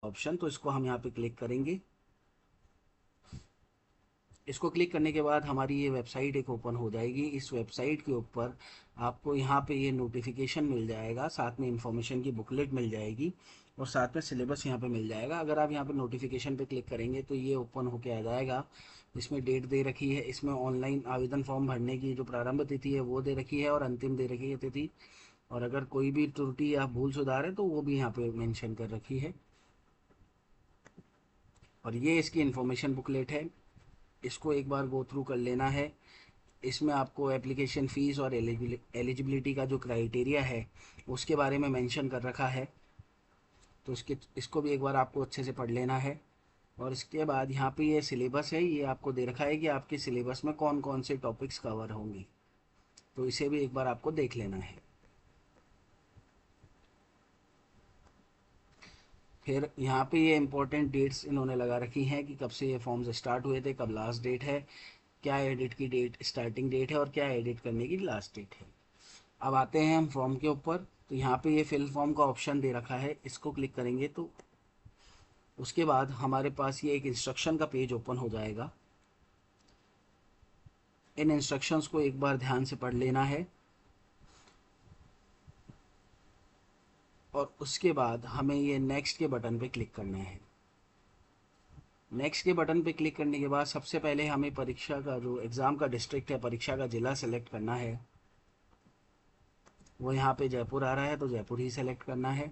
Option, तो इसको हम यहाँ पे क्लिक करेंगे। इसको क्लिक करने के बाद हमारी ये वेबसाइट एक ओपन हो जाएगी। इस वेबसाइट के ऊपर आपको यहाँ पे ये नोटिफिकेशन मिल जाएगा, साथ में इंफॉर्मेशन की बुकलेट मिल जाएगी और साथ में सिलेबस यहाँ पे मिल जाएगा। अगर आप यहाँ पे नोटिफिकेशन पे क्लिक करेंगे तो ये ओपन होके आ जाएगा। इसमें डेट दे रखी है, इसमें ऑनलाइन आवेदन फॉर्म भरने की जो प्रारंभ तिथि है वो दे रखी है और अंतिम दे रखी है तिथि। और अगर कोई भी त्रुटि या भूल सुधार है तो वो भी यहाँ पे मेंशन कर रखी है। और ये इसकी इन्फॉर्मेशन बुकलेट है, इसको एक बार गो थ्रू कर लेना है। इसमें आपको एप्लीकेशन फ़ीस और एलिजिबिलिटी का जो क्राइटेरिया है उसके बारे में मेंशन कर रखा है, तो इसको भी एक बार आपको अच्छे से पढ़ लेना है। और इसके बाद यहाँ पे ये सिलेबस है, ये आपको दे रखा है कि आपके सिलेबस में कौन कौन से टॉपिक्स कवर होंगे, तो इसे भी एक बार आपको देख लेना है। फिर यहाँ पे ये इंपॉर्टेंट डेट्स इन्होंने लगा रखी हैं कि कब से ये फॉर्म्स स्टार्ट हुए थे, कब लास्ट डेट है, क्या एडिट की डेट स्टार्टिंग डेट है और क्या एडिट करने की लास्ट डेट है। अब आते हैं हम फॉर्म के ऊपर। तो यहाँ पे ये फिल फॉर्म का ऑप्शन दे रखा है, इसको क्लिक करेंगे तो उसके बाद हमारे पास ये एक इंस्ट्रक्शन का पेज ओपन हो जाएगा। इन इंस्ट्रक्शंस को एक बार ध्यान से पढ़ लेना है और उसके बाद हमें ये नेक्स्ट के बटन पे क्लिक करना है। नेक्स्ट के बटन पे क्लिक करने के बाद सबसे पहले हमें परीक्षा का जो एग्ज़ाम का डिस्ट्रिक्ट है, परीक्षा का ज़िला सेलेक्ट करना है। वो यहाँ पे जयपुर आ रहा है तो जयपुर ही सेलेक्ट करना है।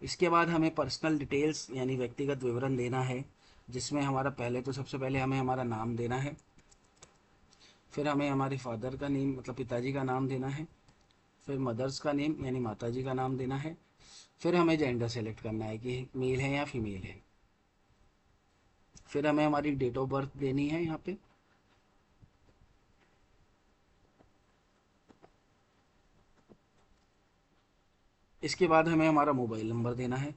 इसके बाद हमें पर्सनल डिटेल्स यानी व्यक्तिगत विवरण देना है, जिसमें हमारा पहले तो सबसे पहले हमें हमारा नाम देना है। फिर हमें हमारे फादर का नेम मतलब पिताजी का नाम देना है। फिर मदर्स का नेम यानी माताजी का नाम देना है। फिर हमें जेंडर सेलेक्ट करना है कि मेल है या फीमेल है। फिर हमें हमारी डेट ऑफ बर्थ देनी है यहाँ पे। इसके बाद हमें हमारा मोबाइल नंबर देना है।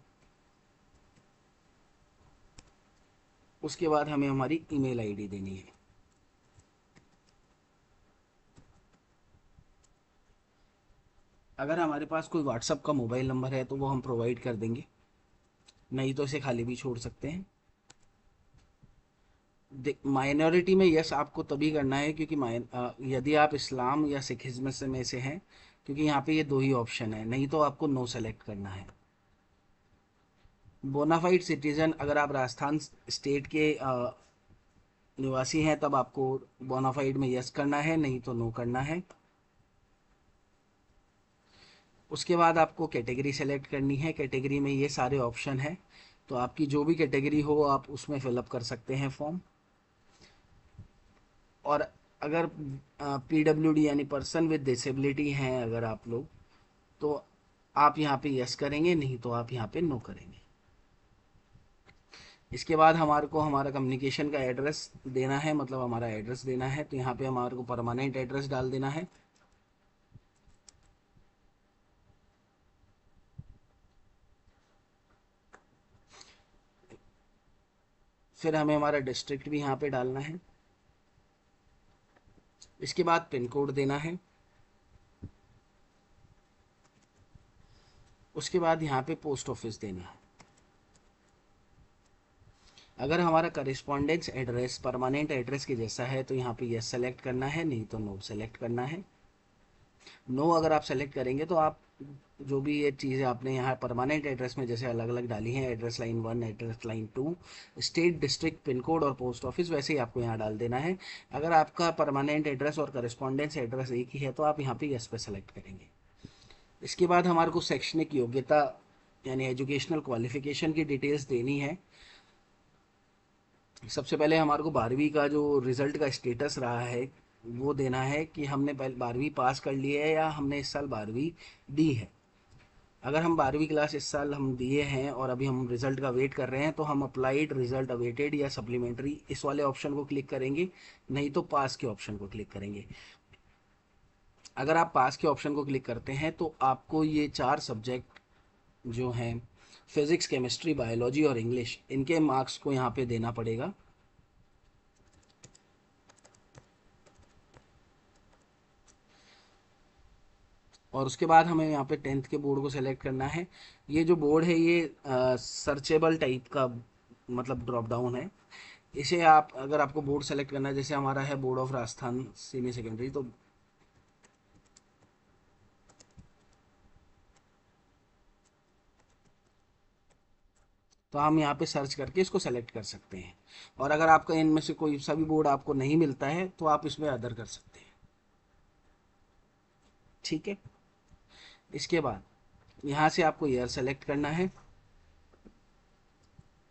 उसके बाद हमें हमारी ईमेल आईडी देनी है। अगर हमारे पास कोई व्हाट्सअप का मोबाइल नंबर है तो वो हम प्रोवाइड कर देंगे, नहीं तो इसे खाली भी छोड़ सकते हैं। माइनॉरिटी में यस आपको तभी करना है क्योंकि यदि आप इस्लाम या सिखिज्म में से हैं, क्योंकि यहाँ पे ये दो ही ऑप्शन है, नहीं तो आपको नो सेलेक्ट करना है। बोनाफाइड सिटीजन अगर आप राजस्थान स्टेट के निवासी हैं तब आपको बोनाफाइड में यस करना है, नहीं तो नो करना है। उसके बाद आपको कैटेगरी सेलेक्ट करनी है। कैटेगरी में ये सारे ऑप्शन हैं, तो आपकी जो भी कैटेगरी हो आप उसमें फिलअप कर सकते हैं फॉर्म। और अगर पीडब्ल्यूडी यानी पर्सन विद डिसेबिलिटी हैं अगर आप लोग, तो आप यहाँ पे यस करेंगे, नहीं तो आप यहाँ पे नो करेंगे। इसके बाद हमारे को हमारा कम्युनिकेशन का एड्रेस देना है, मतलब हमारा एड्रेस देना है, तो यहाँ पे हमारे को परमानेंट एड्रेस डाल देना है। फिर हमें हमारा डिस्ट्रिक्ट भी यहाँ पे डालना है। इसके बाद पिन कोड देना है। उसके बाद यहाँ पे पोस्ट ऑफिस देना है। अगर हमारा करिस्पॉन्डेंस एड्रेस परमानेंट एड्रेस के जैसा है तो यहाँ पे यस सेलेक्ट करना है, नहीं तो नो सेलेक्ट करना है। नो अगर आप सेलेक्ट करेंगे तो आप जो भी ये चीज़ें आपने यहाँ परमानेंट एड्रेस में जैसे अलग अलग डाली हैं, address line 1, address line 2, state, district, pin code और पोस्ट ऑफिस, वैसे ही आपको यहाँ डाल देना है। अगर आपका परमानेंट एड्रेस और करिस्पॉन्डेंस एड्रेस एक ही है तो आप यहाँ पे यस पे सेलेक्ट करेंगे। इसके बाद हमारे को शैक्षणिक योग्यता यानी एजुकेशनल क्वालिफिकेशन की डिटेल्स देनी है। सबसे पहले हमारे को 12वीं का जो रिज़ल्ट का स्टेटस रहा है वो देना है कि हमने पहले 12वीं पास कर ली है या हमने इस साल 12वीं दी है। अगर हम 12वीं क्लास इस साल हम दिए हैं और अभी हम रिज़ल्ट का वेट कर रहे हैं तो हम अप्लाइड रिज़ल्ट अवेटेड या सप्लीमेंट्री इस वाले ऑप्शन को क्लिक करेंगे, नहीं तो पास के ऑप्शन को क्लिक करेंगे। अगर आप पास के ऑप्शन को क्लिक करते हैं तो आपको ये 4 सब्जेक्ट जो हैं फिज़िक्स, केमिस्ट्री, बायोलॉजी और इंग्लिश, इनके मार्क्स को यहाँ पे देना पड़ेगा। और उसके बाद हमें यहाँ पे 10th के बोर्ड को सेलेक्ट करना है। ये जो बोर्ड है ये सर्चेबल टाइप का मतलब ड्रॉप डाउन है। इसे आप अगर आपको बोर्ड सेलेक्ट करना है, जैसे हमारा है board of Rajasthan senior secondary, तो हम यहाँ पे सर्च करके इसको सेलेक्ट कर सकते हैं। और अगर आपका इनमें से कोई सा भी बोर्ड आपको नहीं मिलता है तो आप इसमें अदर कर सकते हैं। ठीक है। इसके बाद यहाँ से आपको ईयर सेलेक्ट करना है।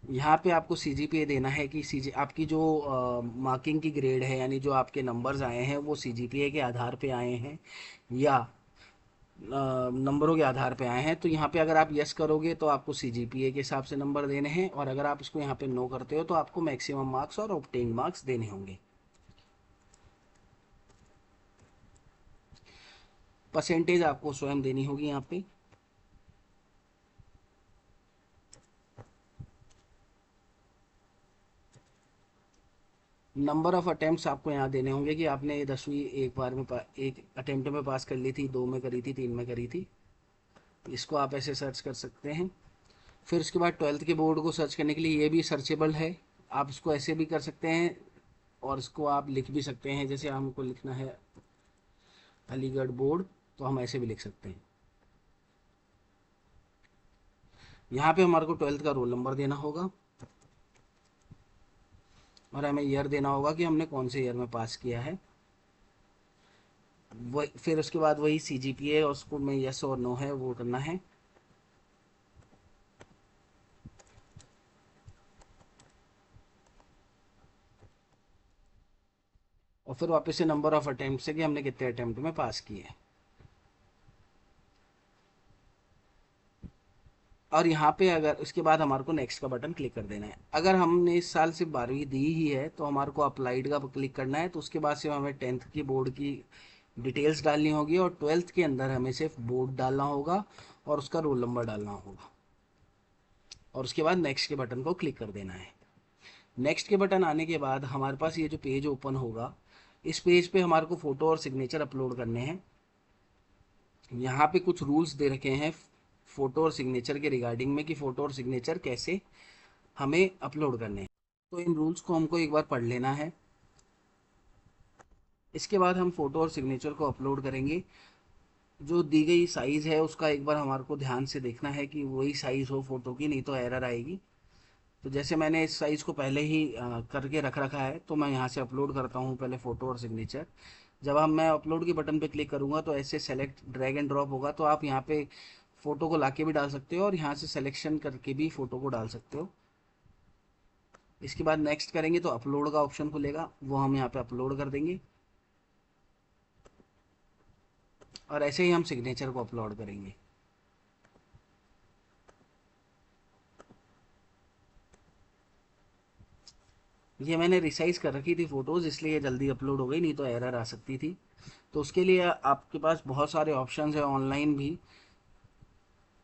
यहाँ पे आपको सीजीपीए देना है कि सीजी आपकी जो मार्किंग की ग्रेड है, यानी जो आपके नंबर्स आए हैं वो सीजीपीए के आधार पे आए हैं या नंबरों के आधार पे आए हैं। तो यहाँ पे अगर आप यस करोगे तो आपको सीजीपीए के हिसाब से नंबर देने हैं, और अगर आप इसको यहाँ पे नो करते हो तो आपको मैक्सिमम मार्क्स और ऑब्टेन मार्क्स देने होंगे। परसेंटेज आपको स्वयं देनी होगी यहाँ पे। नंबर ऑफ अटेम्प्ट्स आपको यहाँ देने होंगे कि आपने 10वीं एक बार में एक अटेम्प्ट में पास कर ली थी, 2 में करी थी, 3 में करी थी। इसको आप ऐसे सर्च कर सकते हैं। फिर उसके बाद 12th के बोर्ड को सर्च करने के लिए ये भी सर्चेबल है। आप इसको ऐसे भी कर सकते हैं और इसको आप लिख भी सकते हैं। जैसे हमको लिखना है अलीगढ़ बोर्ड, तो हम ऐसे भी लिख सकते हैं। यहाँ पे हमारे को 12th का रोल नंबर देना होगा और हमें ईयर देना होगा कि हमने कौन से ईयर में पास किया है। वो फिर उसके बाद वही सीजीपीए और उसको में यस और नो है वो करना है। और फिर वापस से नंबर ऑफ अटेम्प्ट से कि हमने कितने अटेम्प्ट में पास किए। और यहाँ पे अगर उसके बाद हमारे को नेक्स्ट का बटन क्लिक कर देना है। अगर हमने इस साल सिर्फ 12वीं दी ही है तो हमारे को अप्लाइड का क्लिक करना है। तो उसके बाद से हमें 10th की बोर्ड की डिटेल्स डालनी होगी और 12th के अंदर हमें सिर्फ बोर्ड डालना होगा और उसका रोल नंबर डालना होगा। और उसके बाद नेक्स्ट के बटन को क्लिक कर देना है। नेक्स्ट के बटन आने के बाद हमारे पास ये जो पेज ओपन होगा, इस पेज पे हमारे को फ़ोटो और सिग्नेचर अपलोड करने हैं। यहाँ पे कुछ रूल्स दे रखे हैं फ़ोटो और सिग्नेचर के रिगार्डिंग में कि फ़ोटो और सिग्नेचर कैसे हमें अपलोड करने हैं। तो इन रूल्स को हमको एक बार पढ़ लेना है। इसके बाद हम फ़ोटो और सिग्नेचर को अपलोड करेंगे। जो दी गई साइज़ है उसका एक बार हमारे को ध्यान से देखना है कि वही साइज़ हो फ़ोटो की, नहीं तो एरर आएगी। तो जैसे मैंने इस साइज़ को पहले ही करके रख रखा है, तो मैं यहाँ से अपलोड करता हूँ पहले फ़ोटो और सिग्नेचर। जब हम मैं अपलोड के बटन पे क्लिक करूँगा तो ऐसे सेलेक्ट ड्रैग एंड ड्रॉप होगा, तो आप यहाँ पे फ़ोटो को लाके भी डाल सकते हो और यहाँ से सिलेक्शन करके भी फ़ोटो को डाल सकते हो। इसके बाद नेक्स्ट करेंगे तो अपलोड का ऑप्शन खुलेगा, वो हम यहाँ पे अपलोड कर देंगे और ऐसे ही हम सिग्नेचर को अपलोड करेंगे। ये मैंने रिसाइज कर रखी थी फ़ोटोज़, इसलिए ये जल्दी अपलोड हो गई, नहीं तो एरर आ सकती थी। तो उसके लिए आपके पास बहुत सारे ऑप्शंस हैं ऑनलाइन भी,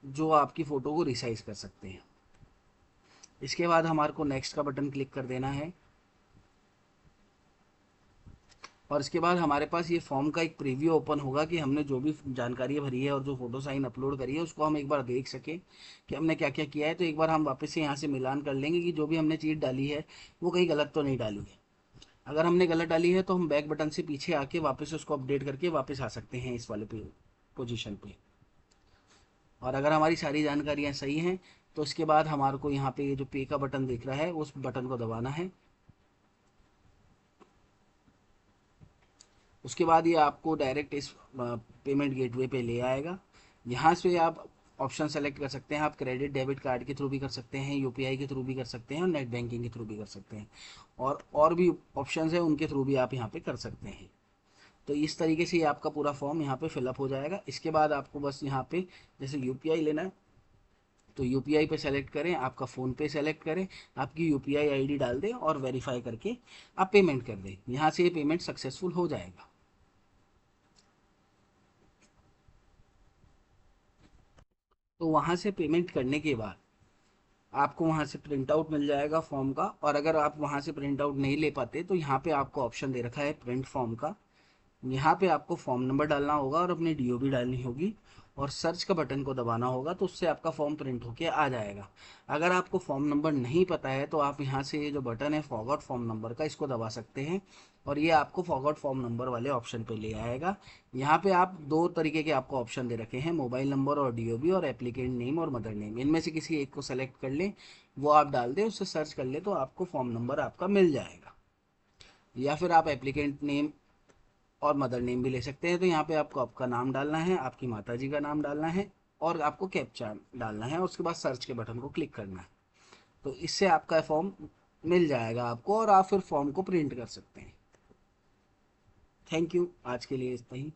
जो आपकी फ़ोटो को रिसाइज कर सकते हैं। इसके बाद हमारे को नेक्स्ट का बटन क्लिक कर देना है और इसके बाद हमारे पास ये फॉर्म का एक प्रीव्यू ओपन होगा कि हमने जो भी जानकारी भरी है और जो फोटो साइन अपलोड करी है उसको हम एक बार देख सकें कि हमने क्या क्या किया है। तो एक बार हम वापस से यहाँ से मिलान कर लेंगे कि जो भी हमने चीज़ डाली है वो कहीं गलत तो नहीं डाली है। अगर हमने गलत डाली है तो हम बैक बटन से पीछे आके वापस उसको अपडेट करके वापस आ सकते हैं इस वाले पे पोजीशन पे। और अगर हमारी सारी जानकारियाँ सही हैं तो इसके बाद हमारे को यहाँ पे ये जो पे का बटन दिख रहा है उस बटन को दबाना है। उसके बाद ये आपको डायरेक्ट इस पेमेंट गेटवे पे ले आएगा। यहाँ से आप ऑप्शन सेलेक्ट कर सकते हैं। आप क्रेडिट डेबिट कार्ड के थ्रू भी कर सकते हैं, यूपीआई के थ्रू भी कर सकते हैं और नेट बैंकिंग के थ्रू भी कर सकते हैं। और भी ऑप्शंस हैं उनके थ्रू भी आप यहाँ पे कर सकते हैं। तो इस तरीके से ये आपका पूरा फॉर्म यहाँ पे फिलअप हो जाएगा। इसके बाद आपको बस यहाँ पे जैसे यूपीआई लेना है तो यूपीआई पे सेलेक्ट करें, आपका फ़ोन पे सेलेक्ट करें, आपकी यूपीआई आईडी डाल दें और वेरीफाई करके आप पेमेंट कर दें। यहाँ से ये पेमेंट सक्सेसफुल हो जाएगा। तो वहाँ से पेमेंट करने के बाद आपको वहाँ से प्रिंट आउट मिल जाएगा फॉर्म का। और अगर आप वहाँ से प्रिंट आउट नहीं ले पाते तो यहाँ पे आपको ऑप्शन दे रखा है प्रिंट फॉर्म का, यहाँ पे आपको फॉर्म नंबर डालना होगा और अपनी डीओबी डालनी होगी और सर्च का बटन को दबाना होगा, तो उससे आपका फॉर्म प्रिंट होके आ जाएगा। अगर आपको फॉर्म नंबर नहीं पता है तो आप यहाँ से ये जो बटन है फॉरगॉट फॉर्म नंबर का, इसको दबा सकते हैं और ये आपको फॉरगॉट फॉर्म नंबर वाले ऑप्शन पे ले आएगा। यहाँ पे आप दो तरीके के आपको ऑप्शन दे रखे हैं, मोबाइल नंबर और डीओबी और एप्लीकेंट नेम और मदर नेम। इनमें से किसी एक को सेलेक्ट कर लें, वो आप डाल दें, उससे सर्च कर ले तो आपको फॉर्म नंबर आपका मिल जाएगा। या फिर आप एप्लीकेंट नेम और मदर नेम भी ले सकते हैं। तो यहाँ पे आपको आपका नाम डालना है, आपकी माता जी का नाम डालना है और आपको कैप्चा डालना है और उसके बाद सर्च के बटन को क्लिक करना है। तो इससे आपका फॉर्म मिल जाएगा आपको और आप फिर फॉर्म को प्रिंट कर सकते हैं। थैंक यू, आज के लिए इतना ही।